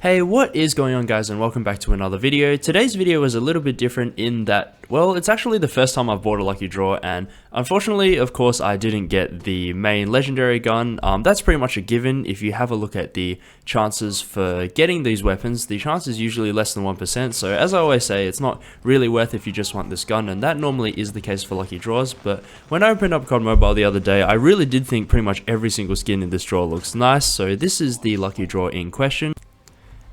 Hey, what is going on guys, and welcome back to another video. Today's video is a little bit different in that, well, it's actually the first time I've bought a lucky draw, and unfortunately, of course, I didn't get the main legendary gun. That's pretty much a given. If you have a look at the chances for getting these weapons, the chance is usually less than 1%, so as I always say, it's not really worth if you just want this gun, and that normally is the case for lucky draws. But when I opened up COD Mobile the other day, I really did think pretty much every single skin in this draw looks nice, so this is the lucky draw in question.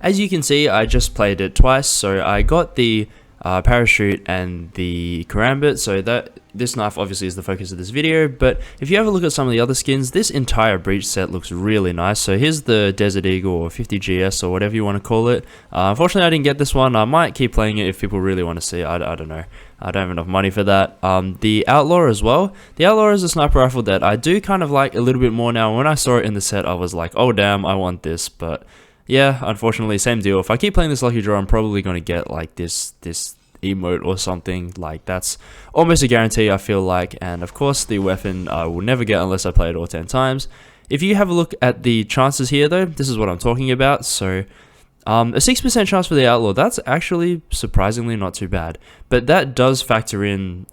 As you can see, I just played it twice, so I got the parachute and the Karambit, so that this knife obviously is the focus of this video. But if you have a look at some of the other skins, this entire breach set looks really nice. So here's the Desert Eagle or 50GS or whatever you want to call it. Unfortunately, I didn't get this one. I might keep playing it if people really want to see it. I don't know. I don't have enough money for that. The Outlaw as well. The Outlaw is a sniper rifle that I do kind of like a little bit more now. When I saw it in the set, I was like, oh damn, I want this, but yeah, unfortunately, same deal. If I keep playing this lucky draw, I'm probably going to get like this emote or something. Like, that's almost a guarantee, I feel like. And of course, the weapon I will never get unless I play it all 10 times. If you have a look at the chances here though, this is what I'm talking about. So a 6% chance for the Outlaw, that's actually surprisingly not too bad. But that does factor in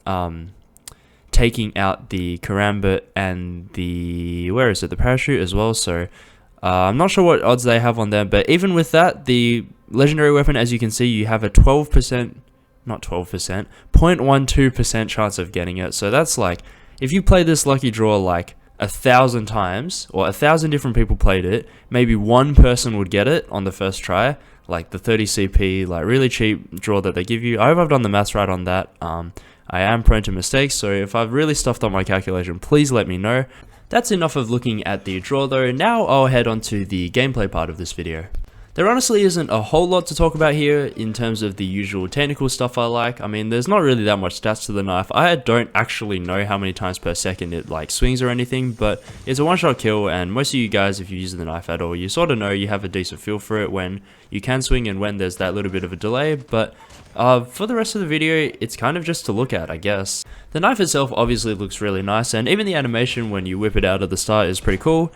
taking out the Karambit and the, the parachute as well. So I'm not sure what odds they have on them, but even with that, the legendary weapon, as you can see, you have a 0.12% chance of getting it. So that's like, if you play this lucky draw like 1,000 times, or 1,000 different people played it, maybe one person would get it on the first try, like the 30 CP, like really cheap draw that they give you. I hope I've done the maths right on that. I am prone to mistakes, so if I've really stuffed up my calculation, please let me know. That's enough of looking at the draw though. Now I'll head on to the gameplay part of this video. There honestly isn't a whole lot to talk about here in terms of the usual technical stuff I like. I mean, there's not really that much stats to the knife. I don't actually know how many times per second it like swings or anything, but it's a one-shot kill, and most of you guys, if you use the knife at all, you sort of know, you have a decent feel for it when you can swing and when there's that little bit of a delay. But for the rest of the video, it's kind of just to look at, I guess. The knife itself obviously looks really nice, and even the animation when you whip it out at the start is pretty cool.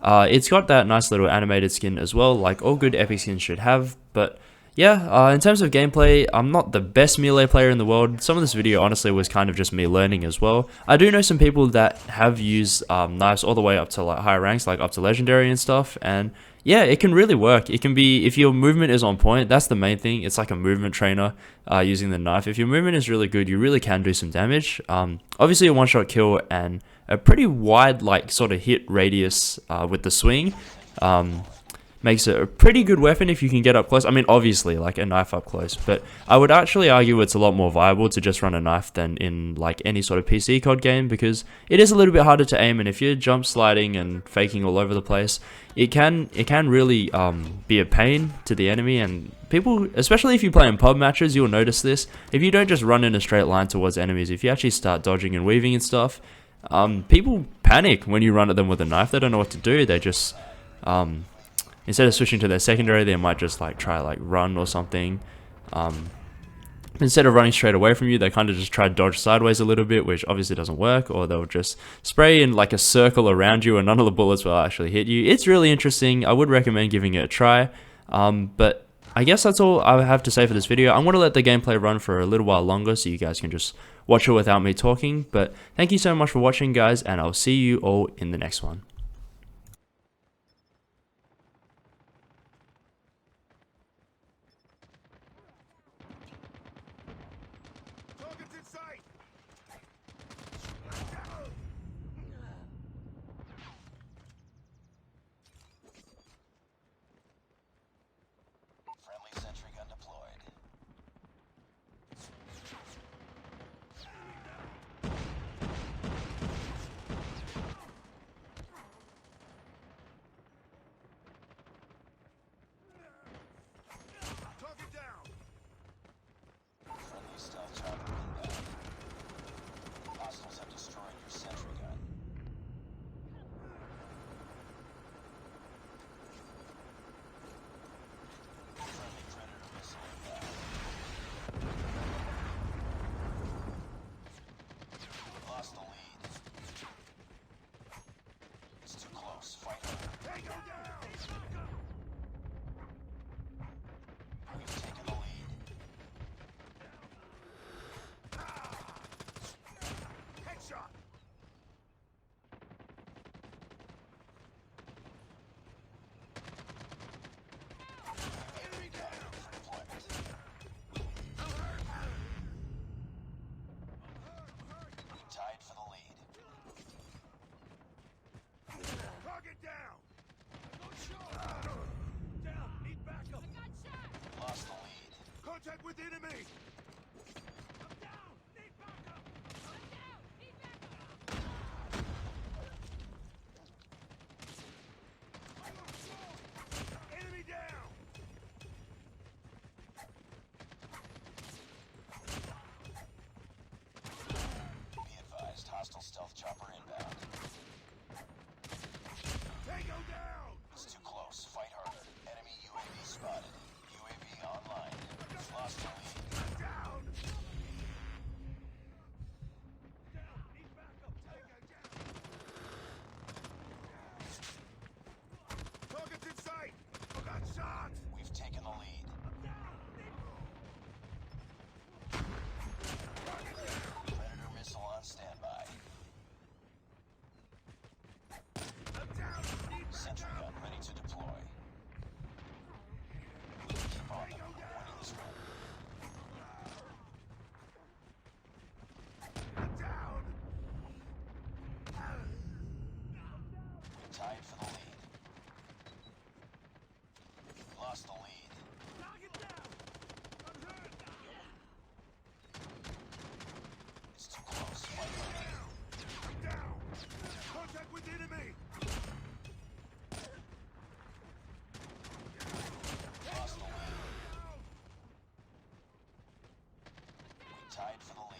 It's got that nice little animated skin as well, like all good epic skins should have. But yeah, in terms of gameplay, I'm not the best melee player in the world. Some of this video honestly was kind of just me learning as well. I do know some people that have used knives all the way up to like higher ranks, like up to legendary and stuff, and yeah, it can really work. It can be, if your movement is on point, that's the main thing. It's like a movement trainer using the knife. If your movement is really good, you really can do some damage. Obviously a one-shot kill and a pretty wide like sort of hit radius with the swing makes it a pretty good weapon if you can get up close. I mean, obviously like a knife up close, but I would actually argue it's a lot more viable to just run a knife than in like any sort of PC COD game, because it is a little bit harder to aim, and if you're jump sliding and faking all over the place, it can really be a pain to the enemy. And people, especially if you play in pub matches, you'll notice this. If you don't just run in a straight line towards enemies, if you actually start dodging and weaving and stuff, people panic when you run at them with a knife. They don't know what to do. They just instead of switching to their secondary, they might just like try like run or something. Instead of running straight away from you, they kind of just try to dodge sideways a little bit, which obviously doesn't work, or they'll just spray in like a circle around you and none of the bullets will actually hit you. It's really interesting. I would recommend giving it a try. But I guess that's all I have to say for this video. I'm going to let the gameplay run for a little while longer so you guys can just watch it without me talking. But thank you so much for watching, guys, and I'll see you all in the next one. lost the lead. Target down! I'm hurt! It's too close. Fight for the lead. Down! Contact with enemy! Lost the lead. We tied for the lead.